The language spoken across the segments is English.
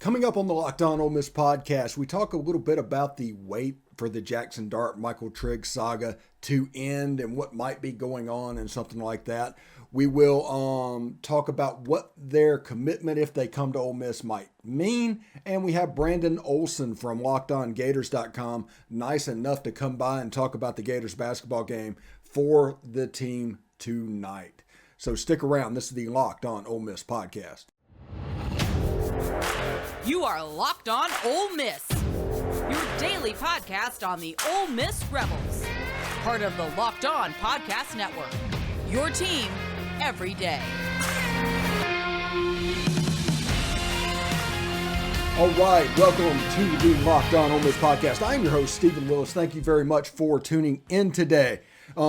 Coming up on the Locked On Ole Miss podcast, we talk a little bit about the wait for the Jaxson Dart-Michael Trigg saga to end and what might be going on and something like that. We will talk about what their commitment, if they come to Ole Miss, might mean. And we have Brandon Olsen from LockedOnGators.com, nice enough to come by and talk about the Gators basketball game for the team tonight. So stick around. This is the Locked On Ole Miss podcast. You are Locked On Ole Miss, your daily podcast on the Ole Miss Rebels, part of the Locked On Podcast Network, your team every day. All right, welcome to the Locked On Ole Miss podcast. I'm your host, Stephen Willis. Thank you very much for tuning in today.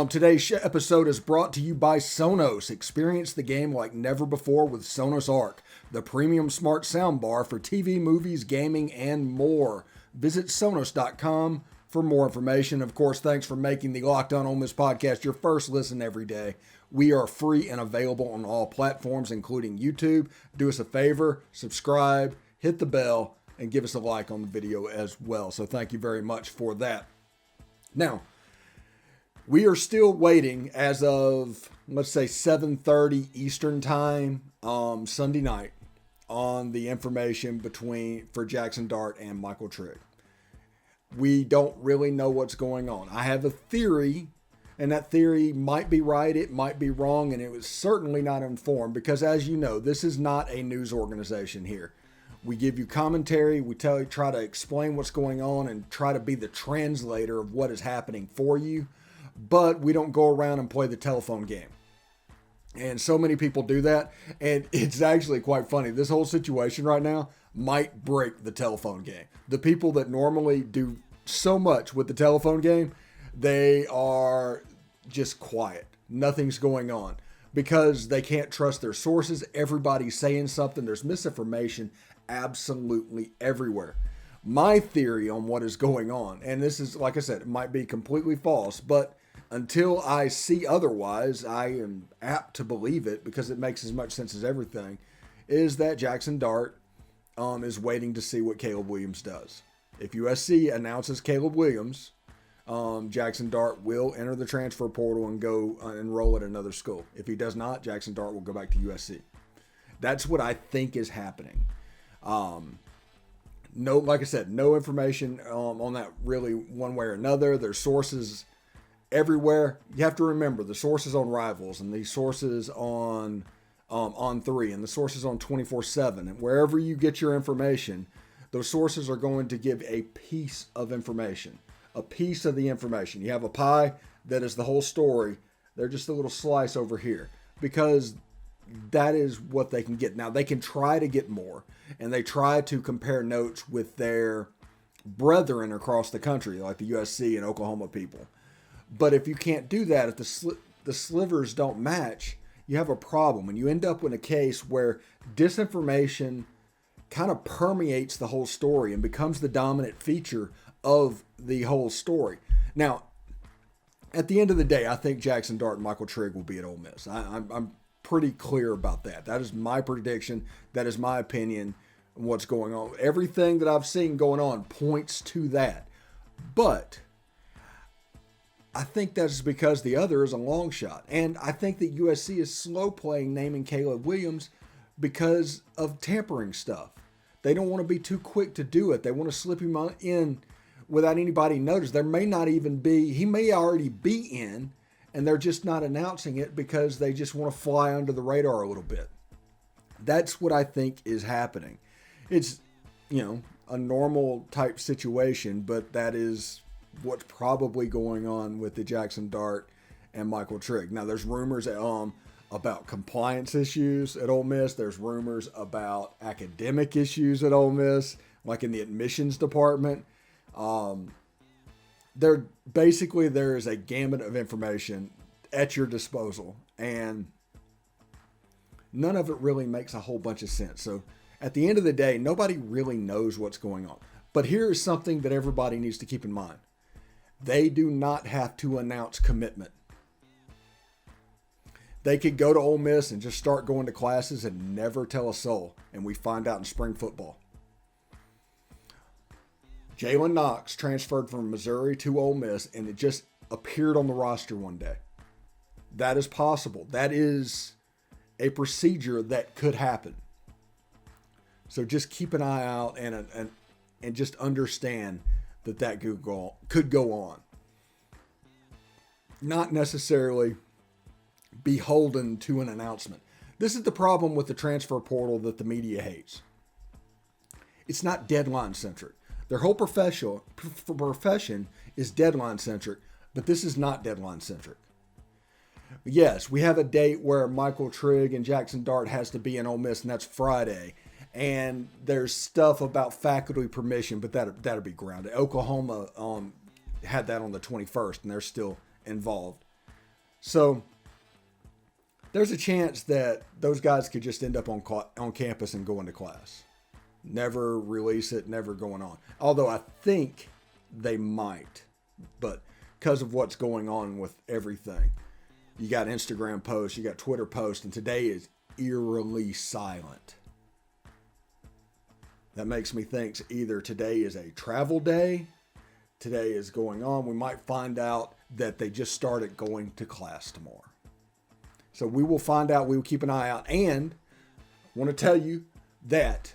Today's episode is brought to you by Sonos. Experience the game like never before with Sonos Arc, the premium smart soundbar for TV, movies, gaming, and more. Visit Sonos.com for more information. Of course, thanks for making the Locked On Ole Miss podcast your first listen every day. We are free and available on all platforms, including YouTube. Do us a favor, subscribe, hit the bell, and give us a like on the video as well. So thank you very much for that. Now, we are still waiting as of, let's say, 7:30 Eastern time Sunday night on the information for Jaxson Dart and Michael Trigg. We don't really know what's going on. I have a theory, and that theory might be right, it might be wrong, and it was certainly not informed because, as you know, this is not a news organization here. We give you commentary, we try to explain what's going on and try to be the translator of what is happening for you, but we don't go around and play the telephone game. And so many people do that, and it's actually quite funny. This whole situation right now might break the telephone game. The people that normally do so much with the telephone game, they are just quiet. Nothing's going on because they can't trust their sources. Everybody's saying something. There's misinformation absolutely everywhere. My theory on what is going on, and this is, like I said, it might be completely false, but until I see otherwise, I am apt to believe it because it makes as much sense as everything, is that Jaxson Dart is waiting to see what Caleb Williams does. If USC announces Caleb Williams, Jaxson Dart will enter the transfer portal and go enroll at another school. If he does not, Jaxson Dart will go back to USC. That's what I think is happening. No, like I said, no information on that really one way or another. There's sources everywhere. You have to remember the sources on Rivals and the sources on 3 and the sources on 24/7 and wherever you get your information, those sources are going to give a piece of information, a piece of the information. You have a pie that is the whole story. They're just a little slice over here because that is what they can get. Now they can try to get more and they try to compare notes with their brethren across the country, like the USC and Oklahoma people. But if you can't do that, if the slivers don't match, you have a problem. And you end up in a case where disinformation kind of permeates the whole story and becomes the dominant feature of the whole story. Now, at the end of the day, I think Jaxson Dart and Michael Trigg will be at Ole Miss. I'm pretty clear about that. That is my prediction. That is my opinion on what's going on. Everything that I've seen going on points to that. But I think that's because the other is a long shot. And I think that USC is slow playing naming Caleb Williams because of tampering stuff. They don't want to be too quick to do it. They want to slip him in without anybody notice. There may not even be, he may already be in, and they're just not announcing it because they just want to fly under the radar a little bit. That's what I think is happening. It's, a normal type situation, but that is what's probably going on with the Jaxson Dart and Michael Trigg. Now, there's rumors about compliance issues at Ole Miss. There's rumors about academic issues at Ole Miss, like in the admissions department. There is a gamut of information at your disposal, and none of it really makes a whole bunch of sense. So at the end of the day, nobody really knows what's going on. But here is something that everybody needs to keep in mind. They do not have to announce commitment. They could go to Ole Miss and just start going to classes and never tell a soul, and we find out in spring football. Jalen Knox transferred from Missouri to Ole Miss, and it just appeared on the roster one day. That is possible. That is a procedure that could happen. So just keep an eye out and just understand that could go on. Not necessarily beholden to an announcement. This is the problem with the transfer portal that the media hates. It's not deadline centric. Their whole profession is deadline centric, but this is not deadline centric. Yes, we have a date where Michael Trigg and Jaxson Dart has to be in Ole Miss, and that's Friday. And there's stuff about faculty permission, but that'll be grounded. Oklahoma had that on the 21st, and they're still involved. So there's a chance that those guys could just end up on campus and go into class. Never release it, never going on. Although I think they might, but because of what's going on with everything. You got Instagram posts, you got Twitter posts, and today is eerily silent. That makes me think either today is a travel day, today is going on. We might find out that they just started going to class tomorrow. So we will find out. We will keep an eye out. And I want to tell you that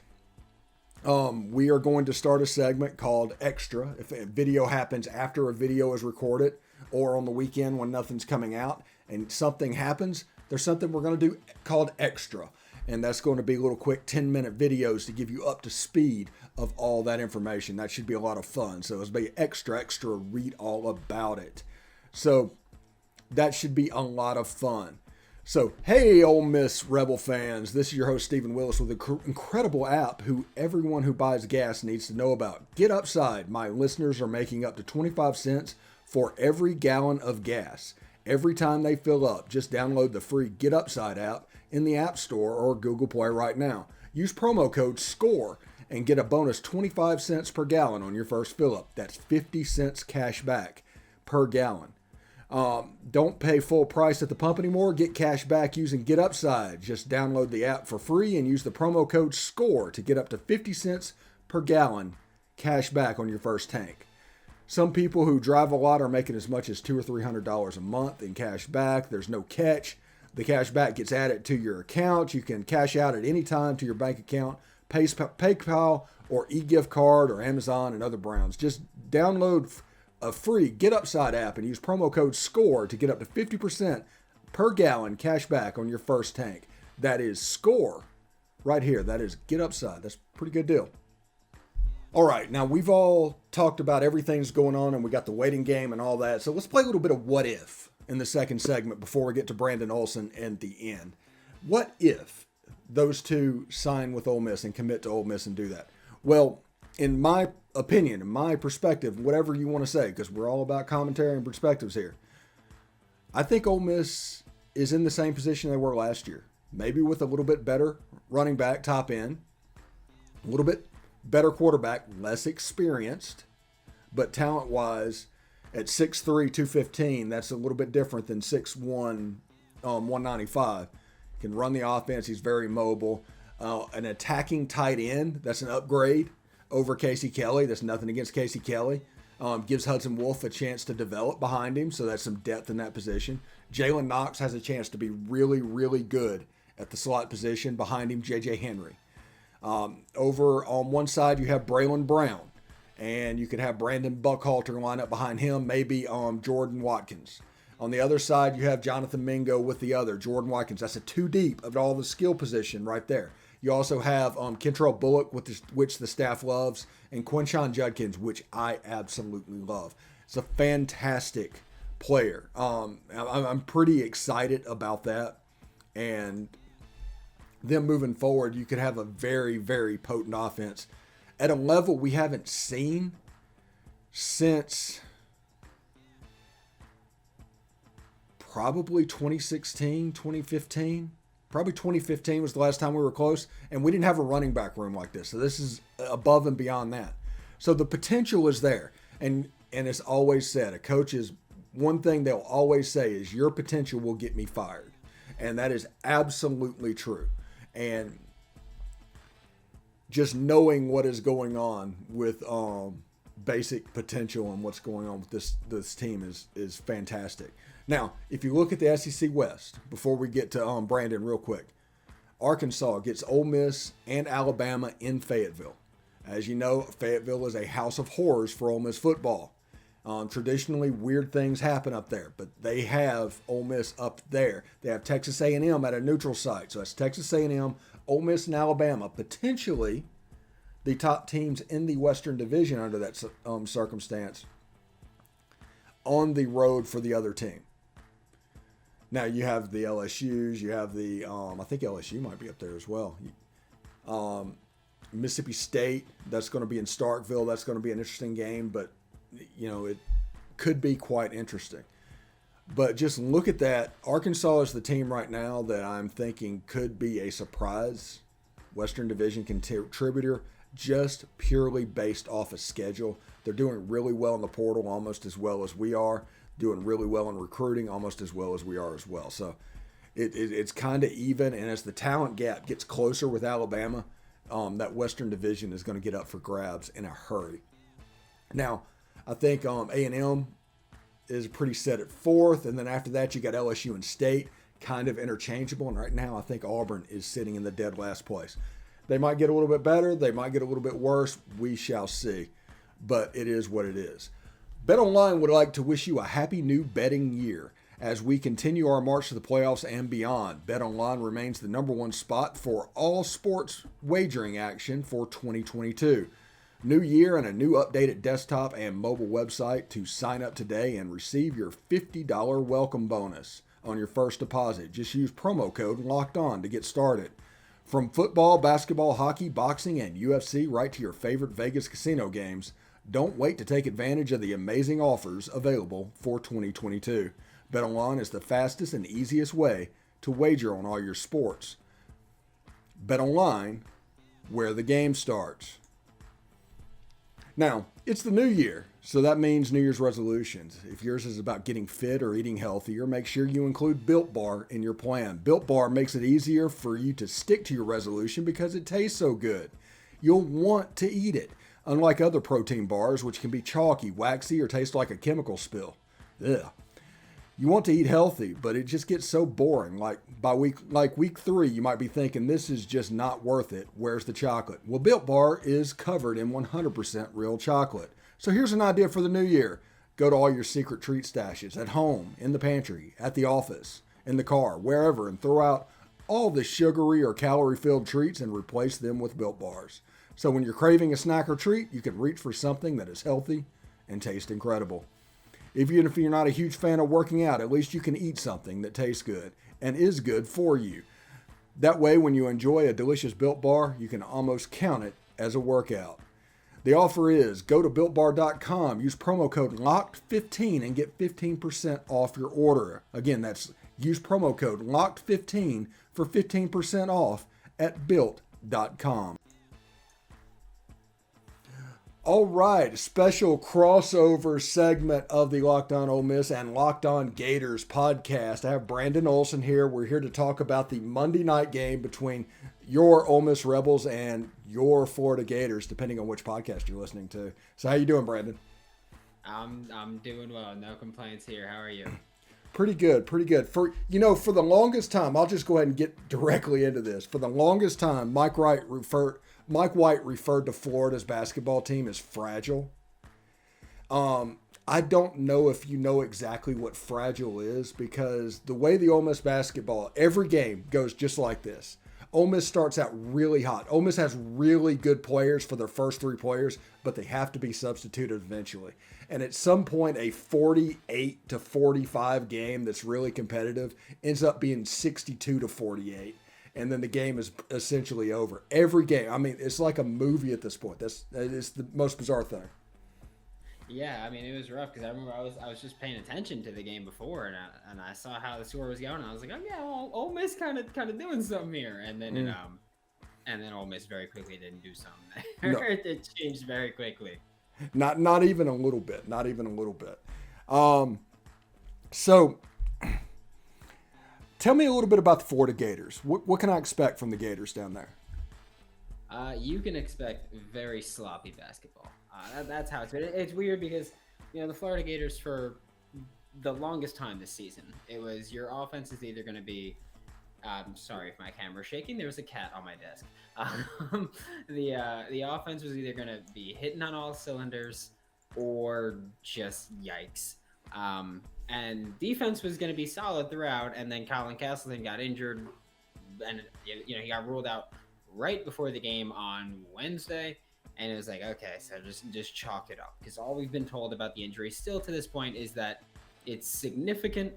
we are going to start a segment called Extra. If a video happens after a video is recorded or on the weekend when nothing's coming out and something happens, there's something we're going to do called Extra. And that's going to be little quick 10-minute videos to give you up to speed of all that information. That should be a lot of fun. So it's be extra, read all about it. So that should be a lot of fun. So, hey, Ole Miss Rebel fans, this is your host, Stephen Willis, with an incredible app who everyone who buys gas needs to know about. Get Upside. My listeners are making up to 25 cents for every gallon of gas. Every time they fill up, just download the free Get Upside app in the App Store or Google Play right now. Use promo code SCORE and get a bonus 25 cents per gallon on your first fill up. That's 50 cents cash back per gallon. Don't pay full price at the pump anymore. Get cash back using Get Upside. Just download the app for free and use the promo code SCORE to get up to 50 cents per gallon cash back on your first tank. Some people who drive a lot are making as much as $200 or $300 a month in cash back. There's no catch. The cash back gets added to your account. You can cash out at any time to your bank account, PayPal, or e-gift card, or Amazon and other brands. Just download a free Get Upside app and use promo code SCORE to get up to 50% per gallon cash back on your first tank. That is SCORE right here. That is Get Upside. That's a pretty good deal. All right, now we've all talked about everything that's going on and we got the waiting game and all that. So let's play a little bit of what if in the second segment before we get to Brandon Olsen and the end. What if those two sign with Ole Miss and commit to Ole Miss and do that? Well, in my opinion, in my perspective, whatever you want to say, because we're all about commentary and perspectives here, I think Ole Miss is in the same position they were last year. Maybe with a little bit better running back, top end, a little bit better quarterback, less experienced, but talent-wise, at 6'3", 215, that's a little bit different than 6'1", 195. Can run the offense. He's very mobile. An attacking tight end, that's an upgrade over Casey Kelly. That's nothing against Casey Kelly. Gives Hudson Wolf a chance to develop behind him, so that's some depth in that position. Jalen Knox has a chance to be really, really good at the slot position. Behind him, J.J. Henry. Over on one side, you have Braylon Brown, and you could have Brandon Buckhalter line up behind him, maybe Jordan Watkins. On the other side, you have Jonathan Mingo with the other, Jordan Watkins. That's a two deep of all the skill position right there. You also have Kentrell Bullock, which the staff loves, and Quinshon Judkins, which I absolutely love. It's a fantastic player. I'm pretty excited about that. And them moving forward, you could have a very, very potent offense at a level we haven't seen since probably 2016, 2015. Probably 2015 was the last time we were close, and we didn't have a running back room like this. So this is above and beyond that. So the potential is there. And it's always said, a coach is, one thing they'll always say is, your potential will get me fired. And that is absolutely true. And just knowing what is going on with basic potential and what's going on with this team is fantastic. Now, if you look at the SEC West, before we get to Brandon real quick, Arkansas gets Ole Miss and Alabama in Fayetteville. As you know, Fayetteville is a house of horrors for Ole Miss football. Traditionally, weird things happen up there, but they have Ole Miss up there. They have Texas A&M at a neutral site. So that's Texas A&M, Ole Miss, and Alabama, potentially the top teams in the Western Division under that circumstance, on the road for the other team. Now, you have the LSUs. You have the, I think LSU might be up there as well. Mississippi State, that's going to be in Starkville. That's going to be an interesting game, but, it could be quite interesting. But just look at that. Arkansas is the team right now that I'm thinking could be a surprise Western Division contributor, just purely based off of schedule. They're doing really well in the portal, almost as well as we are. Doing really well in recruiting, almost as well as we are as well. So it's kind of even, and as the talent gap gets closer with Alabama, that Western Division is going to get up for grabs in a hurry. Now, I think A&M is pretty set at fourth, and then after that you got LSU and State, kind of interchangeable, and right now I think Auburn is sitting in the dead last place. They might get a little bit better, they might get a little bit worse, we shall see, but it is what it is. BetOnline would like to wish you a happy new betting year. As we continue our march to the playoffs and beyond, BetOnline remains the number one spot for all sports wagering action for 2022. New year and a new updated desktop and mobile website to sign up today and receive your $50 welcome bonus on your first deposit. Just use promo code LOCKEDON to get started. From football, basketball, hockey, boxing, and UFC right to your favorite Vegas casino games, don't wait to take advantage of the amazing offers available for 2022. BetOnline is the fastest and easiest way to wager on all your sports. BetOnline, where the game starts. Now, it's the new year, so that means New Year's resolutions. If yours is about getting fit or eating healthier, make sure you include Built Bar in your plan. Built Bar makes it easier for you to stick to your resolution because it tastes so good. You'll want to eat it, unlike other protein bars, which can be chalky, waxy, or taste like a chemical spill. Ugh. You want to eat healthy, but it just gets so boring. Like week 3, you might be thinking, this is just not worth it. Where's the chocolate? Well, Built Bar is covered in 100% real chocolate. So here's an idea for the new year. Go to all your secret treat stashes at home, in the pantry, at the office, in the car, wherever, and throw out all the sugary or calorie-filled treats and replace them with Built Bars. So when you're craving a snack or treat, you can reach for something that is healthy and tastes incredible. Even if you're not a huge fan of working out, at least you can eat something that tastes good and is good for you. That way, when you enjoy a delicious Built Bar, you can almost count it as a workout. The offer is, go to BuiltBar.com, use promo code LOCKED15 and get 15% off your order. Again, that's use promo code LOCKED15 for 15% off at Built.com. All right, special crossover segment of the Locked On Ole Miss and Locked On Gators podcast. I have Brandon Olsen here. We're here to talk about the Monday night game between your Ole Miss Rebels and your Florida Gators, depending on which podcast you're listening to. So how you doing, Brandon? I'm doing well. No complaints here. How are you? Pretty good, pretty good. For the longest time, I'll just go ahead and get directly into this. For the longest time, Mike White referred to Florida's basketball team as fragile. I don't know if you know exactly what fragile is, because the way the Ole Miss basketball, every game goes just like this. Ole Miss starts out really hot. Ole Miss has really good players for their first 3 players, but they have to be substituted eventually. And at some point, a 48-45 game that's really competitive ends up being 62-48. And then the game is essentially over. Every game. I mean, it's like a movie at this point. It's the most bizarre thing. Yeah, I mean, it was rough because I remember I was just paying attention to the game before, and I saw how the score was going, and I was like, oh yeah, well, Ole Miss kind of doing something here, and then and then Ole Miss very quickly didn't do something. No. It changed very quickly. Not even a little bit. Not even a little bit. So tell me a little bit about the Florida Gators. What can I expect from the Gators down there? You can expect very sloppy basketball. That's how it's weird because, the Florida Gators for the longest time this season, it was your offense is either going to be, sorry if my camera's shaking. There was a cat on my desk. The offense was either going to be hitting on all cylinders or just yikes. And defense was going to be solid throughout. And then Colin Castleton got injured, and he got ruled out right before the game on Wednesday. And it was like, okay, so just chalk it up, because all we've been told about the injury still to this point is that it's significant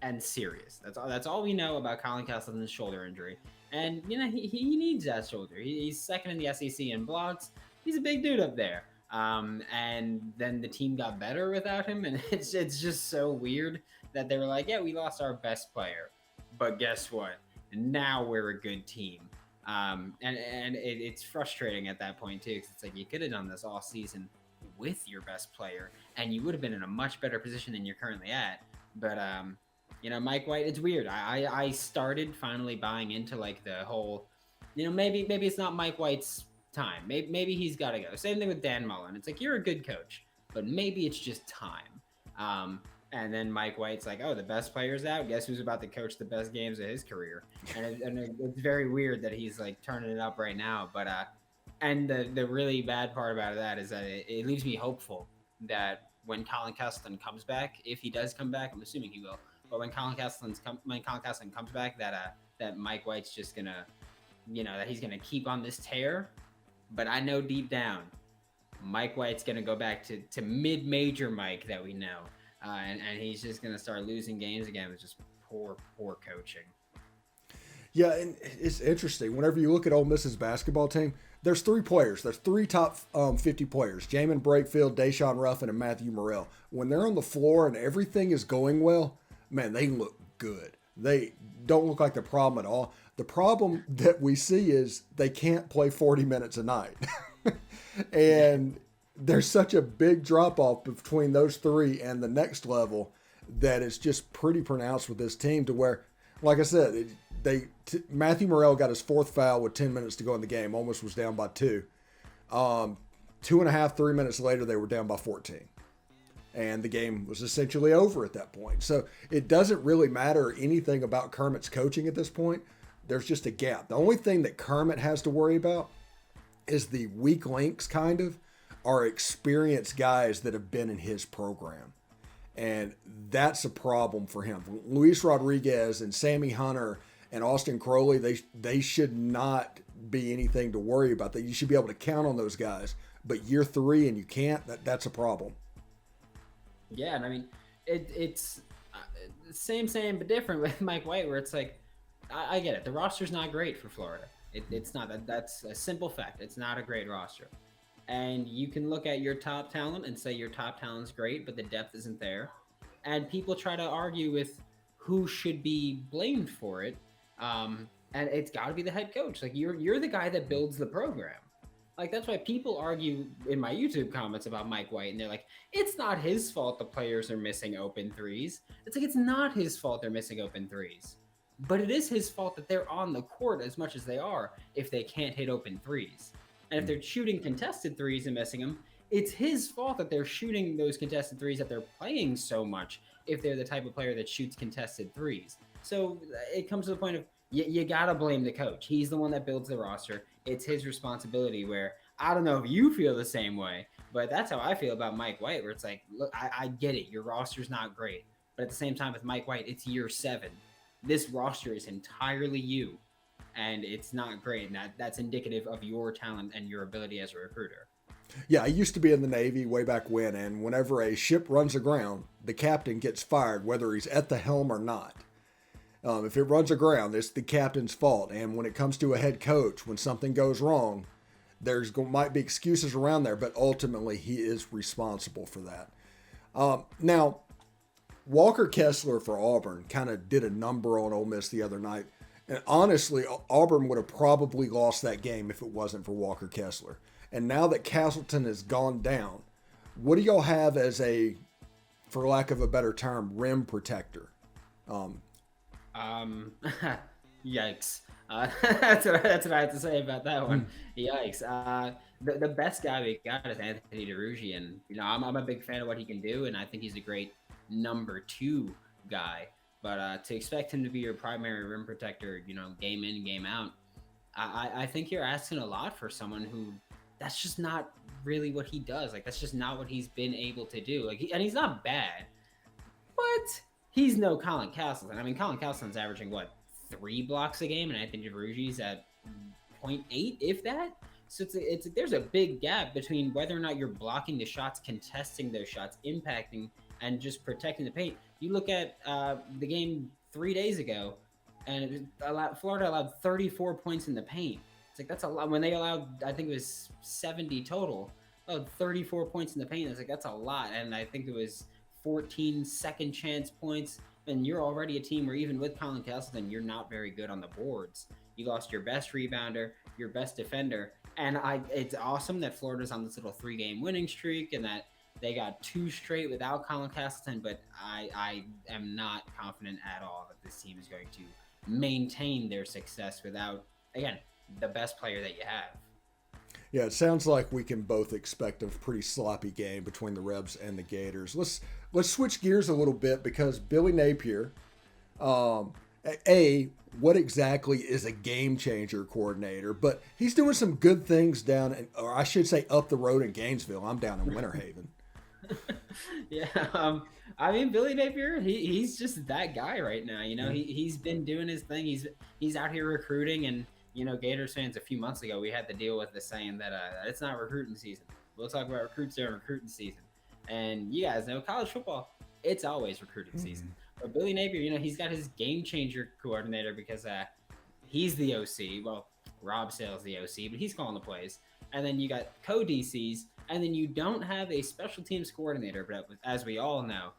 and serious. That's all we know about Colin Castleton's shoulder injury. And he needs that shoulder. He's second in the SEC in blocks. He's a big dude up there. And then the team got better without him, and it's just so weird that they were like, yeah, we lost our best player, but guess what? Now we're a good team. And it's frustrating at that point too, because it's like you could have done this all season with your best player, and you would have been in a much better position than you're currently at. But Mike White, it's weird. I started finally buying into like the whole, maybe it's not Mike White's time. Maybe he's got to go. Same thing with Dan Mullen. It's like, you're a good coach, but maybe it's just time. And then Mike White's like, oh, the best player's out. Guess who's about to coach the best games of his career? And it's very weird that he's like turning it up right now. But and the really bad part about that is that it leaves me hopeful that when Colin Castleton comes back, if he does come back, I'm assuming he will. But when Colin Castleton comes back, that Mike White's just gonna, that he's gonna keep on this tear. But I know deep down, Mike White's gonna go back to mid-major Mike that we know. And he's just going to start losing games again with just poor coaching. Yeah, and it's interesting. Whenever you look at Ole Miss's basketball team, there's three players. There's three top 50 players: Jamin Brakefield, Deshaun Ruffin, and Matthew Morrell. When they're on the floor and everything is going well, man, they look good. They don't look like the problem at all. The problem that we see is they can't play 40 minutes a night. And there's such a big drop-off between those three and the next level that it's just pretty pronounced with this team, to where, like I said, Matthew Morrell got his fourth foul with 10 minutes to go in the game, almost was down by 2. 2.5, 3 minutes later, they were down by 14. And the game was essentially over at that point. So it doesn't really matter anything about Kermit's coaching at this point. There's just a gap. The only thing that Kermit has to worry about is the weak links, kind of, are experienced guys that have been in his program. And that's a problem for him. Luis Rodriguez and Sammy Hunter and Austin Crowley, they should not be anything to worry about. That you should be able to count on those guys. But year 3 and you can't, that's a problem. Yeah, and I mean, it's same but different with Mike White, where it's like, I get it. The roster's not great for Florida. It's not. That's a simple fact. It's not a great roster. And you can look at your top talent and say your top talent's great, but the depth isn't there. And people try to argue with who should be blamed for it. And it's got to be the head coach. Like, you're the guy that builds the program. Like, that's why people argue in my YouTube comments about Mike White, and they're like, it's not his fault the players are missing open threes. It's like, it's not his fault they're missing open threes. But it is his fault that they're on the court as much as they are if they can't hit open threes. And if they're shooting contested threes and missing them, it's his fault that they're shooting those contested threes, that they're playing so much if they're the type of player that shoots contested threes. So it comes to the point of, you got to blame the coach. He's the one that builds the roster. It's his responsibility, where I don't know if you feel the same way, but that's how I feel about Mike White, where it's like, look, I get it. Your roster's not great. But at the same time with Mike White, it's year 7. This roster is entirely you. And it's not great. And that's indicative of your talent and your ability as a recruiter. Yeah, I used to be in the Navy way back when, and whenever a ship runs aground, the captain gets fired, whether he's at the helm or not. If it runs aground, it's the captain's fault. And when it comes to a head coach, when something goes wrong, might be excuses around there, but ultimately he is responsible for that. Now, Walker Kessler for Auburn kind of did a number on Ole Miss the other night. And honestly, Auburn would have probably lost that game if it wasn't for Walker Kessler. And now that Castleton has gone down, what do y'all have as a, for lack of a better term, rim protector? Yikes. That's what I have to say about that one. Yikes. The best guy we got is Anthony DeRuggi, and I'm a big fan of what he can do, and I think he's a great number 2 guy. But to expect him to be your primary rim protector, game in, game out, I think you're asking a lot for someone who that's just not really what he does. Like, that's just not what he's been able to do. And he's not bad, but he's no Colin Castleton. I mean, Colin Castleton's averaging 3 blocks a game, and Anthony DeRuggi's at 0.8, if that. So there's a big gap between whether or not you're blocking the shots, contesting those shots, impacting, and just protecting the paint. You look at the game 3 days ago, and Florida allowed 34 points in the paint. It's like, that's a lot. When they allowed, I think it was 70 total, 34 points in the paint. It's like, that's a lot. And I think it was 14 second chance points. And you're already a team where even with Colin Castleton, you're not very good on the boards. You lost your best rebounder, your best defender. And it's awesome that Florida's on this little 3-game winning streak and that they got 2 straight without Colin Castleton. But I am not confident at all that this team is going to maintain their success without, again, the best player that you have. Yeah, it sounds like we can both expect a pretty sloppy game between the Rebs and the Gators. Let's switch gears a little bit, because Billy Napier, what exactly is a game changer coordinator? But he's doing some good things or I should say up the road in Gainesville. I'm down in Winter Haven. Yeah, I mean, Billy Napier, he's just that guy right now. He's been doing his thing. He's out here recruiting, and Gators fans, a few months ago, we had to deal with the saying that it's not recruiting season. We'll talk about recruits during recruiting season. And you guys know, college football, it's always recruiting season. But Billy Napier, he's got his game changer coordinator because he's the OC. Well, Rob Sale's the OC, but he's calling the plays. And then you got co-DCs, and then you don't have a special teams coordinator. But as we all know,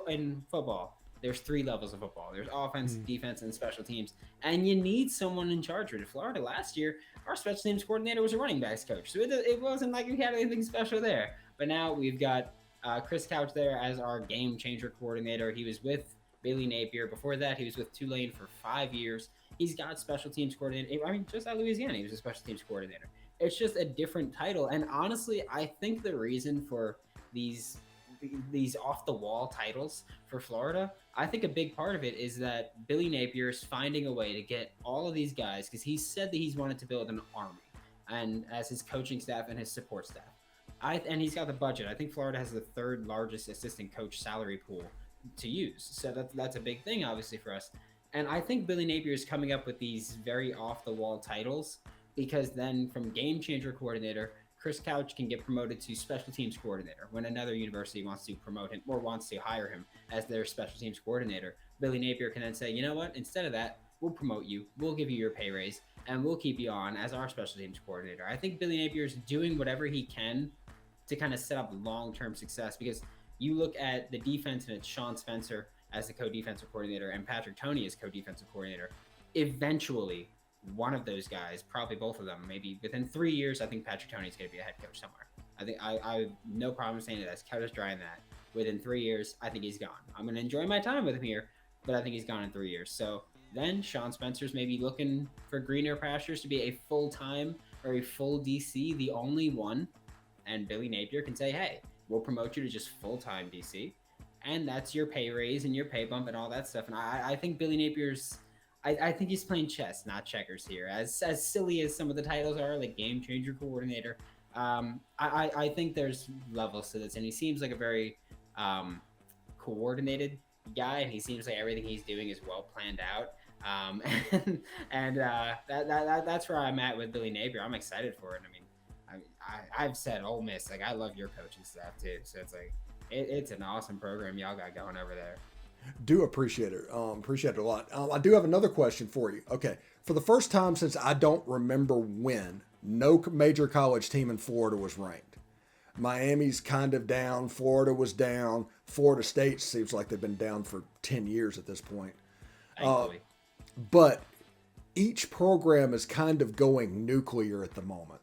in football, there's 3 levels of football. There's offense, defense, and special teams. And you need someone in charge. With Florida last year, our special teams coordinator was a running backs coach. So it wasn't like we had anything special there. But now we've got Chris Couch there as our game changer coordinator. He was with Billy Napier. Before that, he was with Tulane for 5 years. He's got special teams coordinator. I mean, just at Louisiana, he was a special teams coordinator. It's just a different title. And honestly, I think the reason for these off-the-wall titles for Florida, I think a big part of it is that Billy Napier is finding a way to get all of these guys, because he said that he's wanted to build an army, and as his coaching staff and his support staff. And he's got the budget. I think Florida has the 3rd largest assistant coach salary pool to use. So that's a big thing, obviously, for us. And I think Billy Napier is coming up with these very off-the-wall titles, because then from game changer coordinator, Chris Couch can get promoted to special teams coordinator when another university wants to promote him or wants to hire him as their special teams coordinator. Billy Napier can then say, you know what, instead of that, we'll promote you, we'll give you your pay raise, and we'll keep you on as our special teams coordinator. I think Billy Napier is doing whatever he can to kind of set up long-term success, because you look at the defense and it's Sean Spencer as the co-defensive coordinator and Patrick Toney as co-defensive coordinator. Eventually, one of those guys, probably both of them, maybe within 3 years, I think Patrick Toney is going to be a head coach somewhere. I think I have no problem saying it as Couch is drying that. Within 3 years, I think he's gone. I'm going to enjoy my time with him here, but I think he's gone in 3 years. So then Sean Spencer's maybe looking for greener pastures to be a full-time or a full DC, the only one. And Billy Napier can say, hey, we'll promote you to just full-time DC. And that's your pay raise and your pay bump and all that stuff. And I think Billy Napier's, I think he's playing chess, not checkers here. As silly as some of the titles are, like game changer coordinator, I think there's levels to this. And he seems like a very coordinated guy, and he seems like everything he's doing is well planned out. That's where I'm at with Billy Napier. I'm excited for it. I mean, I've said Ole Miss, like I love your coaching staff too. So it's like it's an awesome program y'all got going over there. Do appreciate it. Appreciate it a lot. I do have another question for you. Okay. For the first time since I don't remember when, no major college team in Florida was ranked. Miami's kind of down. Florida was down. Florida State seems like they've been down for 10 years at this point. But each program is kind of going nuclear at the moment.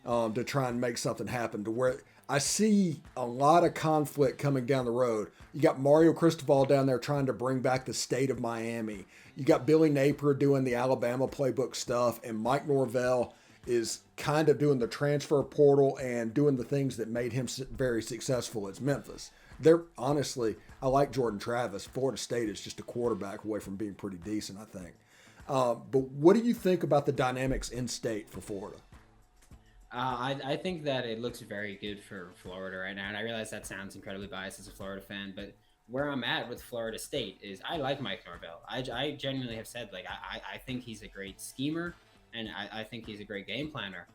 to try and make something happen, to where I see a lot of conflict coming down the road. You got Mario Cristobal down there trying to bring back the state of Miami. You got Billy Napier doing the Alabama playbook stuff, and Mike Norvell is kind of doing the transfer portal and doing the things that made him very successful at Memphis. Honestly, I like Jordan Travis. Florida State is just a quarterback away from being pretty decent, I think. But what do you think about the dynamics in state for Florida? I think that it looks very good for Florida right now, and I realize that sounds incredibly biased as a Florida fan, but where I'm at with Florida State is I like Mike Norvell. I genuinely have said, like, I think he's a great schemer, and I think he's a great game planner.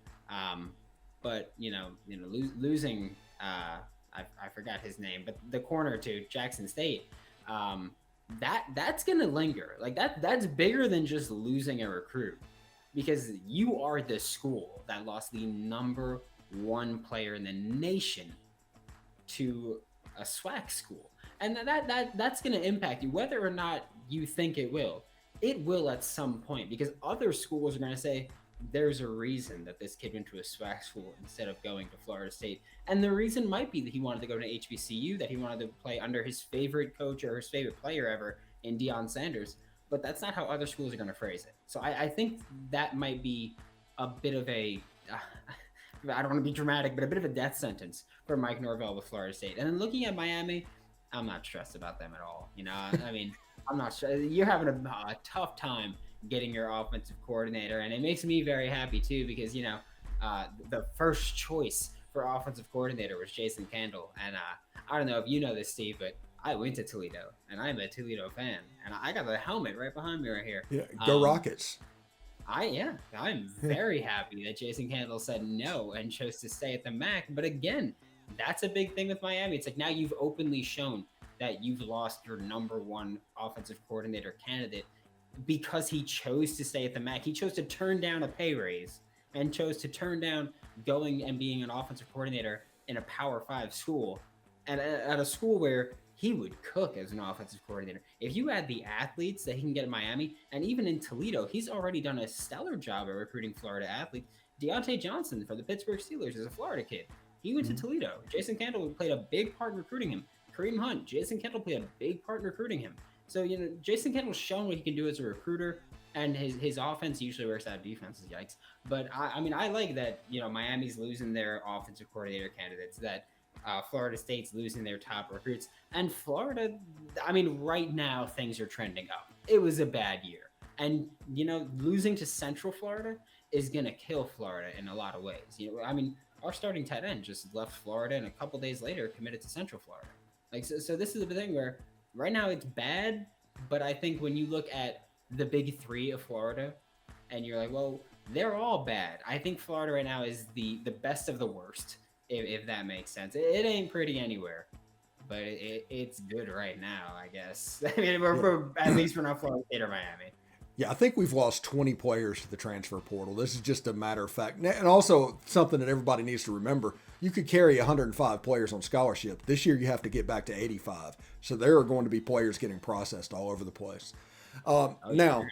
But losing I forgot his name, but the corner to Jaxson State, that's gonna linger. Like that's bigger than just losing a recruit, because you are the school that lost the number one player in the nation to a SWAC school. And that's going to impact you, whether or not you think it will. It will at some point, because other schools are going to say, there's a reason that this kid went to a SWAC school instead of going to Florida State. And the reason might be that he wanted to go to HBCU, that he wanted to play under his favorite coach or his favorite player ever in Deion Sanders. But that's not how other schools are going to phrase it. So I think that might be a bit of a, I don't want to be dramatic, but a bit of a death sentence for Mike Norvell with Florida State. And then looking at Miami, I'm not stressed about them at all. I mean, I'm not sure. You're having a tough time getting your offensive coordinator, and it makes me very happy too, because the first choice for offensive coordinator was Jason Candle, and I don't know if you know this, Steve, but I went to Toledo, and I'm a Toledo fan, and I got the helmet right behind me right here. Yeah, go Rockets. I'm very happy that Jason Candle said no and chose to stay at the MAC. But again, that's a big thing with Miami. It's like, now you've openly shown that you've lost your number one offensive coordinator candidate because he chose to stay at the MAC. He chose to turn down a pay raise and chose to turn down going and being an offensive coordinator in a Power 5 school, and at a school where he would cook as an offensive coordinator. If you had the athletes that he can get in Miami, and even in Toledo, he's already done a stellar job at recruiting Florida athletes. Deontay Johnson for the Pittsburgh Steelers is a Florida kid. He went to Toledo. Jason Candle played a big part in recruiting him. Kareem Hunt, Jason Candle played a big part in recruiting him. So, Jason Candle's shown what he can do as a recruiter, and his offense usually works out defenses, yikes. But, I like that, Miami's losing their offensive coordinator candidates, that Florida State's losing their top recruits. And Florida, right now things are trending up. It was a bad year. And, losing to Central Florida is going to kill Florida in a lot of ways. Our starting tight end just left Florida, and a couple days later committed to Central Florida. So this is the thing where right now it's bad, but I think when you look at the big three of Florida and you're like, well, they're all bad. I think Florida right now is the best of the worst, if that makes sense. It ain't pretty anywhere, but it's good right now, I guess. We're at least we're not Florida State or Miami. Yeah, I think we've lost 20 players to the transfer portal. This is just a matter of fact. And also something that everybody needs to remember, you could carry 105 players on scholarship. This year you have to get back to 85. So there are going to be players getting processed all over the place. Now,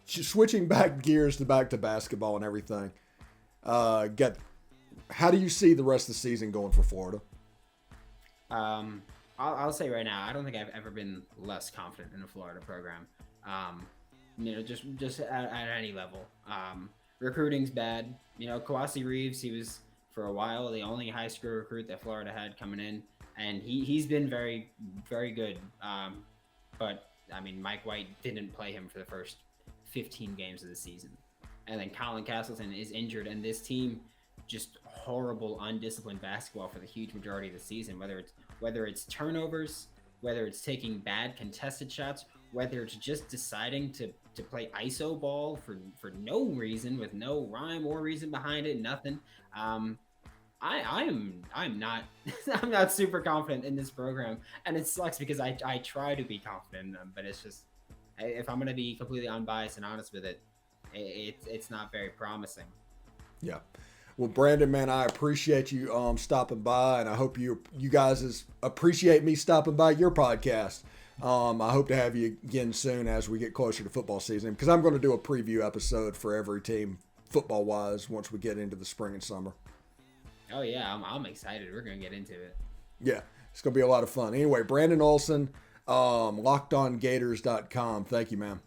switching back gears back to basketball and everything, how do you see the rest of the season going for Florida? I'll say right now, I don't think I've ever been less confident in a Florida program. Just at any level. Recruiting's bad. Kawasi Reeves, he was for a while the only high school recruit that Florida had coming in, and he's been very, very good. But Mike White didn't play him for the first 15 games of the season, and then Colin Castleton is injured, and this team just horrible, undisciplined basketball for the huge majority of the season. Whether it's turnovers, whether it's taking bad contested shots, whether it's just deciding to play ISO ball for no reason, with no rhyme or reason behind it, nothing. I'm not I'm not super confident in this program, and it sucks because I try to be confident in them, but it's just, if I'm gonna be completely unbiased and honest with it, it's not very promising. Yeah. Well, Brandon, man, I appreciate you stopping by, and I hope you guys appreciate me stopping by your podcast. I hope to have you again soon as we get closer to football season, because I'm going to do a preview episode for every team football wise once we get into the spring and summer. Oh yeah, I'm excited. We're gonna get into it. Yeah, it's gonna be a lot of fun. Anyway, Brandon Olsen, LockedOnGators.com. Thank you, man.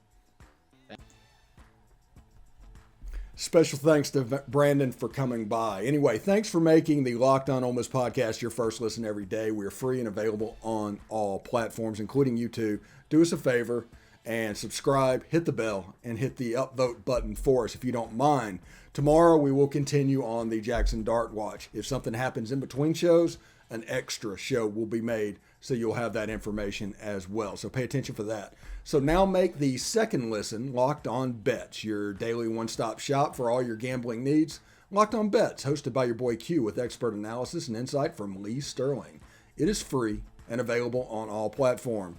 Special thanks to Brandon for coming by. Anyway, thanks for making the Locked On Ole Miss podcast your first listen every day. We are free and available on all platforms, including YouTube. Do us a favor and subscribe, hit the bell, and hit the upvote button for us if you don't mind. Tomorrow we will continue on the Jaxson Dart Watch. If something happens in between shows, an extra show will be made, so you'll have that information as well. So pay attention for that. So now make the second listen Locked On Bets, your daily one-stop shop for all your gambling needs. Locked On Bets, hosted by your boy Q with expert analysis and insight from Lee Sterling. It is free and available on all platforms.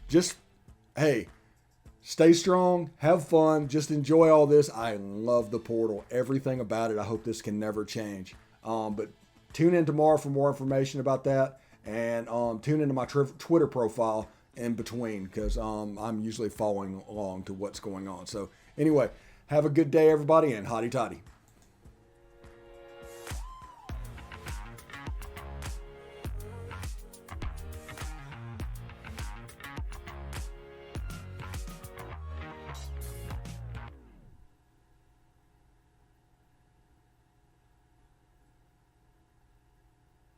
Just, hey, stay strong, have fun, just enjoy all this. I love the portal, everything about it. I hope this can never change. But tune in tomorrow for more information about that, and tune into my Twitter profile in between, because I'm usually following along to what's going on. So anyway, have a good day, everybody, and hotty toddy.